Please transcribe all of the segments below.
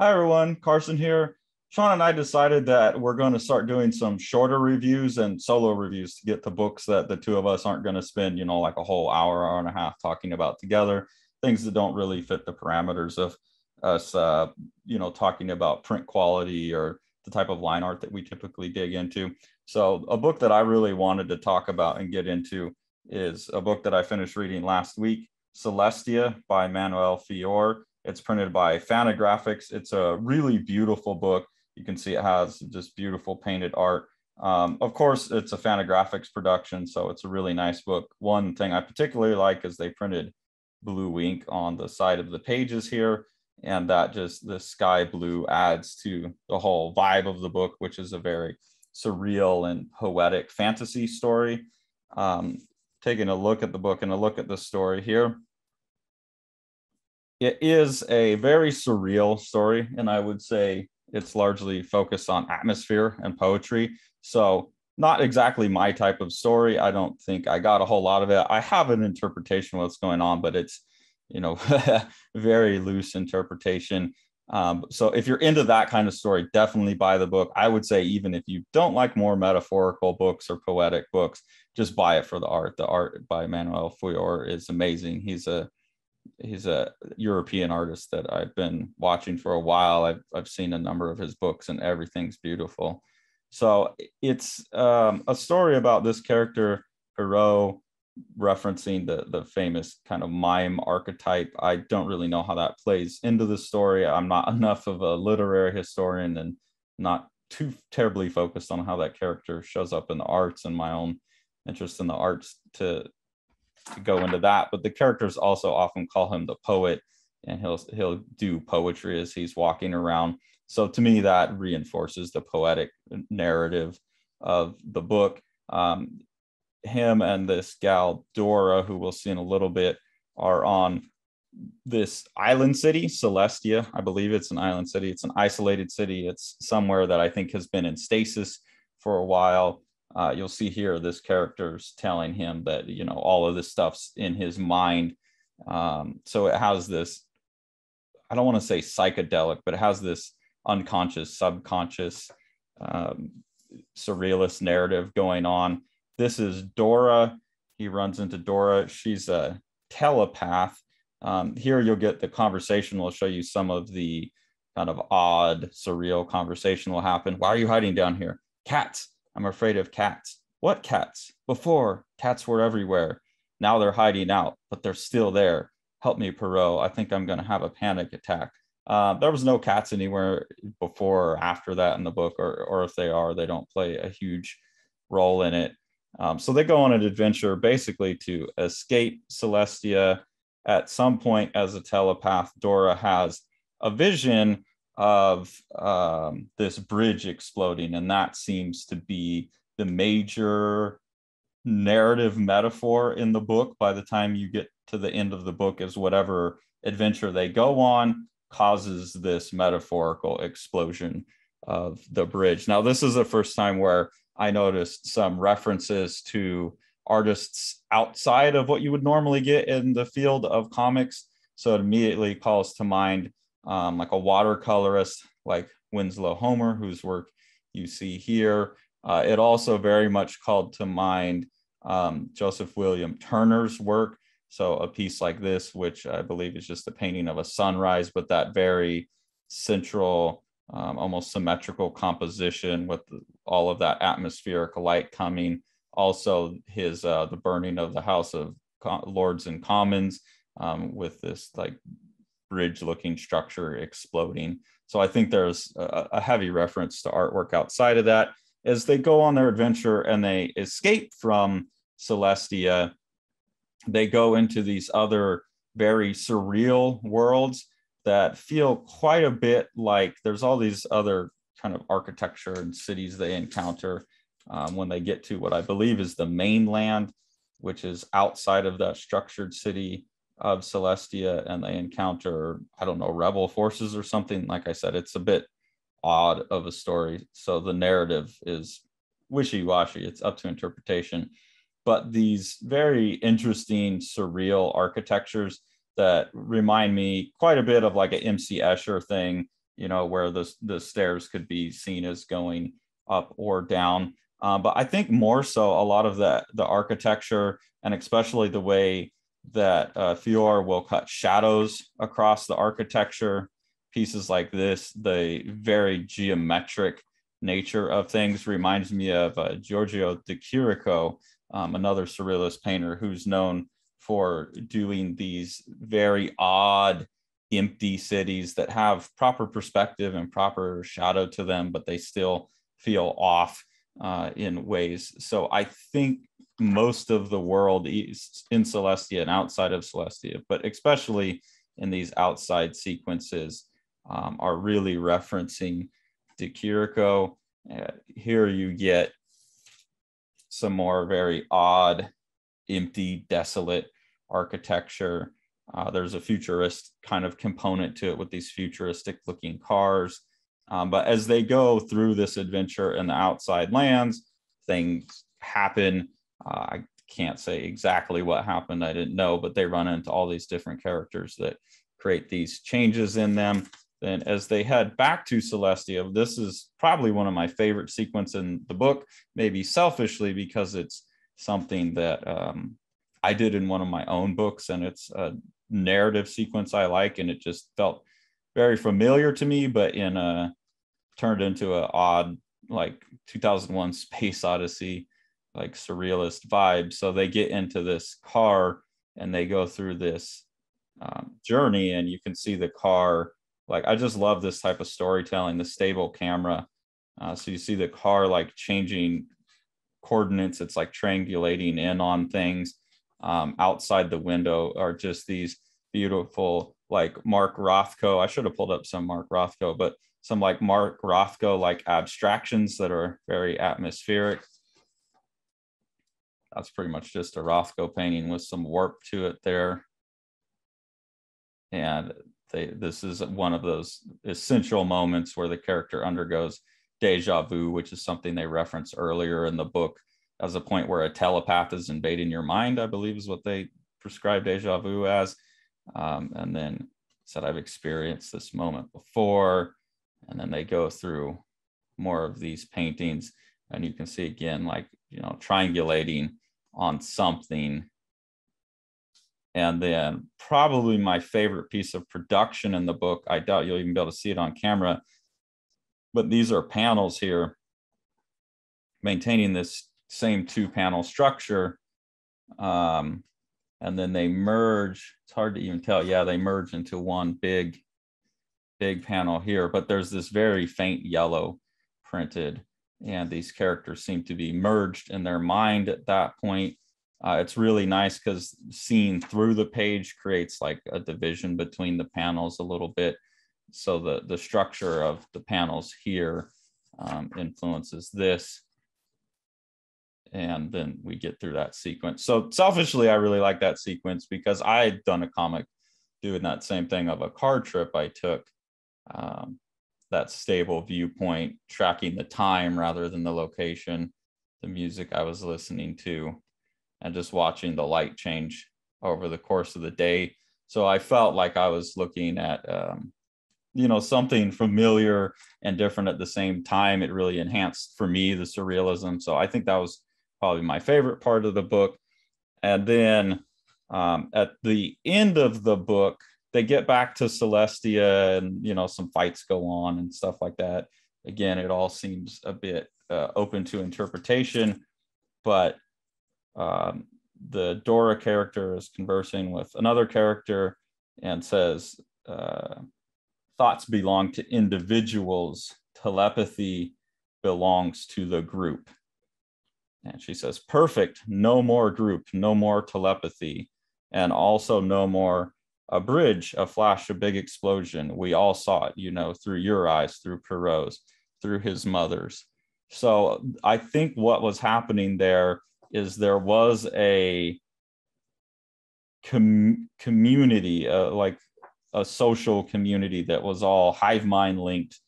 Hi everyone, Carson here. Sean and I decided that we're going to start doing some shorter reviews and solo reviews to get the books that the two of us aren't going to spend, like a whole hour and a half talking about together, things that don't really fit the parameters of us, talking about print quality or the type of line art that we typically dig into. So, a book that I really wanted to talk about and get into is a book that I finished reading last week, Celestia by Manuele Fior. It's printed by Fantagraphics. It's a really beautiful book. You can see it has just beautiful painted art. Of course, it's a Fantagraphics production, so it's a really nice book. One thing I particularly like is they printed blue ink on the side of the pages here, and that just the sky blue adds to the whole vibe of the book, which is a very surreal and poetic fantasy story. Um, Taking a look at the book and a look at the story here, it is a very surreal story, and I would say it's largely focused on atmosphere and poetry. So, not exactly my type of story. I don't think I got a whole lot of it. I have an interpretation of what's going on, but it's, very loose interpretation. So, if you're into that kind of story, definitely buy the book. I would say, even if you don't like more metaphorical books or poetic books, just buy it for the art. The art by Manuel Fior is amazing. He's a European artist that I've been watching for a while. I've seen a number of his books and everything's beautiful. So it's a story about this character Perot, referencing the famous kind of mime archetype. I don't really know how that plays into the story. I'm not enough of a literary historian and not too terribly focused on how that character shows up in the arts and my own interest in the arts to go into that. But the characters also often call him the poet, and he'll do poetry as he's walking around. So to me, that reinforces the poetic narrative of the book. Him and this gal Dora, who we'll see in a little bit, are on this island city, Celestia. I believe it's an island city. It's an isolated city. It's somewhere that I think has been in stasis for a while. You'll see here this character's telling him that all of this stuff's in his mind. So it has this, I don't want to say psychedelic, but it has this unconscious, subconscious, surrealist narrative going on. This is Dora. He runs into Dora. She's a telepath. Here you'll get the conversation. We'll show you some of the kind of odd, surreal conversation will happen. Why are you hiding down here? Cats. I'm afraid of cats. What cats? Before, cats were everywhere. Now they're hiding out, but they're still there. Help me, Perot. I think I'm going to have a panic attack. There was no cats anywhere before or after that in the book, or if they are, they don't play a huge role in it. So they go on an adventure basically to escape Celestia. At some point, as a telepath, Dora has a vision of this bridge exploding, and that seems to be the major narrative metaphor in the book. By the time you get to the end of the book, is whatever adventure they go on causes this metaphorical explosion of the bridge. Now, this is the first time where I noticed some references to artists outside of what you would normally get in the field of comics. So it immediately calls to mind like a watercolorist like Winslow Homer, whose work you see here. It also very much called to mind Joseph William Turner's work. So a piece like this, which I believe is just a painting of a sunrise, but that very central, almost symmetrical composition with all of that atmospheric light coming. Also, his the burning of the House of Lords and Commons with this like bridge-looking structure exploding. So I think there's a heavy reference to artwork outside of that. As they go on their adventure and they escape from Celestia, they go into these other very surreal worlds that feel quite a bit like there's all these other kind of architecture and cities they encounter when they get to what I believe is the mainland, which is outside of that structured city of Celestia, and they encounter, I don't know, rebel forces or something. Like I said, it's a bit odd of a story. So the narrative is wishy-washy. It's up to interpretation. But these very interesting, surreal architectures that remind me quite a bit of like an MC Escher thing, where the stairs could be seen as going up or down. But I think more so a lot of the architecture, and especially the way that Fior will cut shadows across the architecture, pieces like this, the very geometric nature of things reminds me of Giorgio de Chirico, another surrealist painter who's known for doing these very odd, empty cities that have proper perspective and proper shadow to them, but they still feel off in ways. So I think most of the world is in Celestia and outside of Celestia, but especially in these outside sequences, are really referencing de Chirico. Here you get some more very odd, empty, desolate architecture. There's a futurist kind of component to it with these futuristic looking cars. But as they go through this adventure in the outside lands, things happen. I can't say exactly what happened. I didn't know, but they run into all these different characters that create these changes in them. Then as they head back to Celestia, this is probably one of my favorite sequences in the book, maybe selfishly because it's something that I did in one of my own books, and it's a narrative sequence I like, and it just felt very familiar to me, but turned into an odd, like 2001 Space Odyssey, like surrealist vibe. So they get into this car and they go through this journey, and you can see the car. Like, I just love this type of storytelling, the stable camera. So you see the car like changing coordinates. It's like triangulating in on things. Outside the window are just these beautiful, like Mark Rothko. I should have pulled up some Mark Rothko, but some like Mark Rothko, like abstractions that are very atmospheric. That's pretty much just a Rothko painting with some warp to it there. And this is one of those essential moments where the character undergoes deja vu, which is something they reference earlier in the book as a point where a telepath is invading your mind, I believe is what they prescribe deja vu as. And then said, I've experienced this moment before. And then they go through more of these paintings, and you can see again, like, triangulating on something. And then probably my favorite piece of production in the book, I doubt you'll even be able to see it on camera, but these are panels here maintaining this same 2-panel structure. And then they merge. It's hard to even tell. Yeah, they merge into one big panel here, but there's this very faint yellow printed, and these characters seem to be merged in their mind at that point. It's really nice because seeing through the page creates like a division between the panels a little bit. So the structure of the panels here influences this. And then we get through that sequence. So selfishly, I really like that sequence because I had done a comic doing that same thing of a car trip I took. That stable viewpoint, tracking the time rather than the location, the music I was listening to, and just watching the light change over the course of the day. So I felt like I was looking at, something familiar and different at the same time. It really enhanced for me the surrealism. So I think that was probably my favorite part of the book. And then at the end of the book, they get back to Celestia, and some fights go on and stuff like that. Again, it all seems a bit open to interpretation, but the Dora character is conversing with another character and says, thoughts belong to individuals, telepathy belongs to the group. And she says, perfect, no more group, no more telepathy, and also no more a bridge, a flash, a big explosion. We all saw it, through your eyes, through Perot's, through his mother's. So I think what was happening there is there was a community, like a social community that was all hive mind linked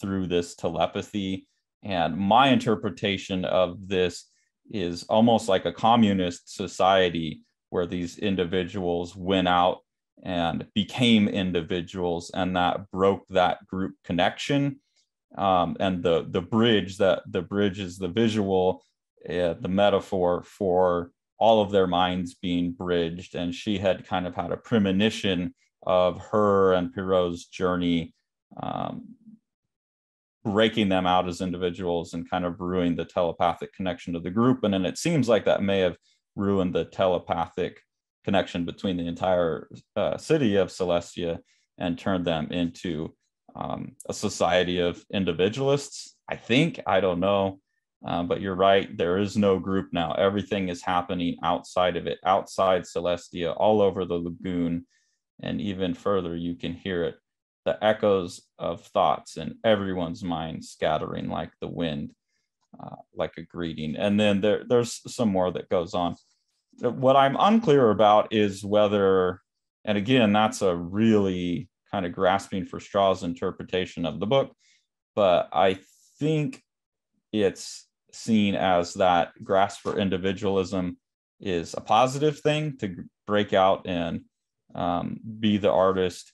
through this telepathy. And my interpretation of this is almost like a communist society where these individuals went out and became individuals, and that broke that group connection. And the bridge is the visual, the metaphor for all of their minds being bridged. And she had kind of had a premonition of her and Perrault's journey, breaking them out as individuals and kind of ruining the telepathic connection to the group. And then it seems like that may have ruined the telepathic connection between the entire city of Celestia and turned them into a society of individualists. I don't know. But you're right, there is no group now. Everything is happening outside of it, outside Celestia, all over the lagoon. And even further, you can hear it, the echoes of thoughts in everyone's mind scattering like the wind, like a greeting. And then there's some more that goes on. What I'm unclear about is whether, and again, that's a really kind of grasping for straws interpretation of the book, but I think it's seen as that grasp for individualism is a positive thing, to break out and be the artist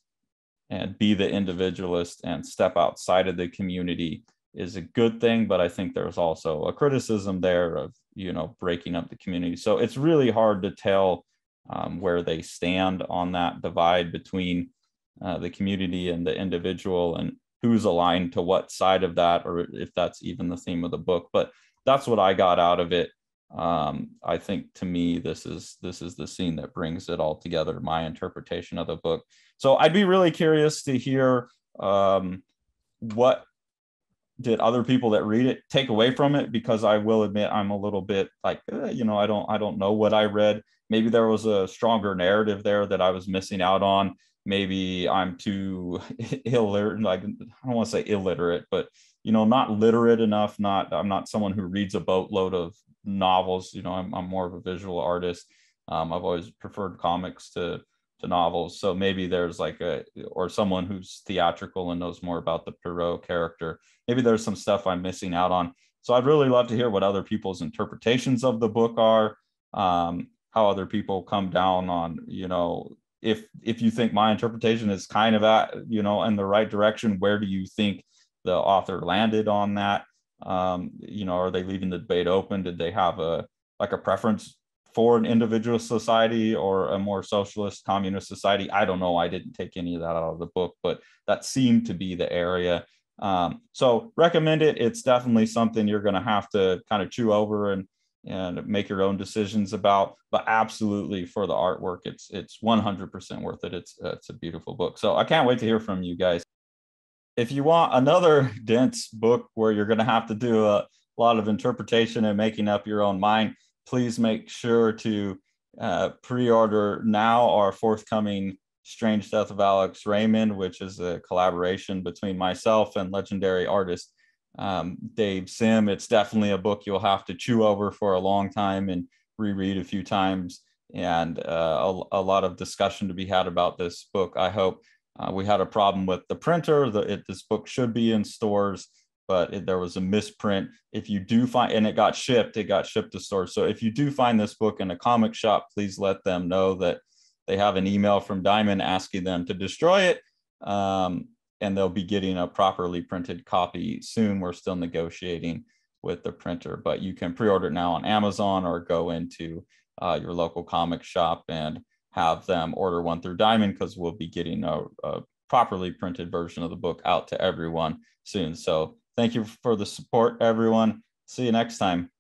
and be the individualist and step outside of the community is a good thing. But I think there's also a criticism there of, breaking up the community. So it's really hard to tell where they stand on that divide between the community and the individual, and who's aligned to what side of that, or if that's even the theme of the book. But that's what I got out of it. I think, to me, this is the scene that brings it all together, my interpretation of the book. So I'd be really curious to hear what did other people that read it take away from it, because I will admit I'm a little bit like, I don't know what I read. Maybe there was a stronger narrative there that I was missing out on. Maybe I'm too illiterate, like, I don't want to say illiterate, but not literate enough. I'm not someone who reads a boatload of novels. I'm more of a visual artist. I've always preferred comics to novels. So maybe there's or someone who's theatrical and knows more about the Perrault character. Maybe there's some stuff I'm missing out on. So I'd really love to hear what other people's interpretations of the book are, how other people come down on, if you think my interpretation is kind of at, in the right direction, where do you think the author landed on that? Are they leaving the debate open? Did they have a preference for an individual society or a more socialist communist society? I don't know. I didn't take any of that out of the book, but that seemed to be the area. So recommend it. It's definitely something you're going to have to kind of chew over and make your own decisions about, but absolutely, for the artwork, it's 100% worth it. It's a beautiful book. So I can't wait to hear from you guys. If you want another dense book where you're going to have to do a lot of interpretation and making up your own mind, please make sure to pre-order now our forthcoming Strange Death of Alex Raymond, which is a collaboration between myself and legendary artist Dave Sim. It's definitely a book you'll have to chew over for a long time and reread a few times, and a lot of discussion to be had about this book, I hope. We had a problem with the printer. This book should be in stores, but there was a misprint. If you do find, and it got shipped to stores. So if you do find this book in a comic shop, please let them know that they have an email from Diamond asking them to destroy it. And they'll be getting a properly printed copy soon. We're still negotiating with the printer, but you can pre-order it now on Amazon, or go into your local comic shop and have them order one through Diamond, because we'll be getting a properly printed version of the book out to everyone soon. So thank you for the support, everyone. See you next time.